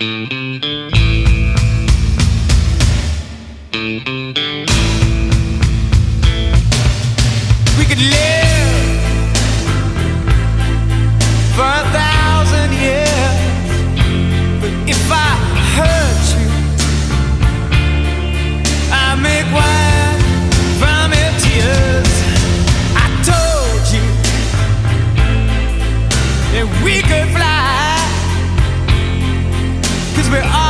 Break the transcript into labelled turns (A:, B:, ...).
A: We could live for 1,000 years, but if I hurt you, I make wine from your tears. I told you that we could fly, 'cause we're all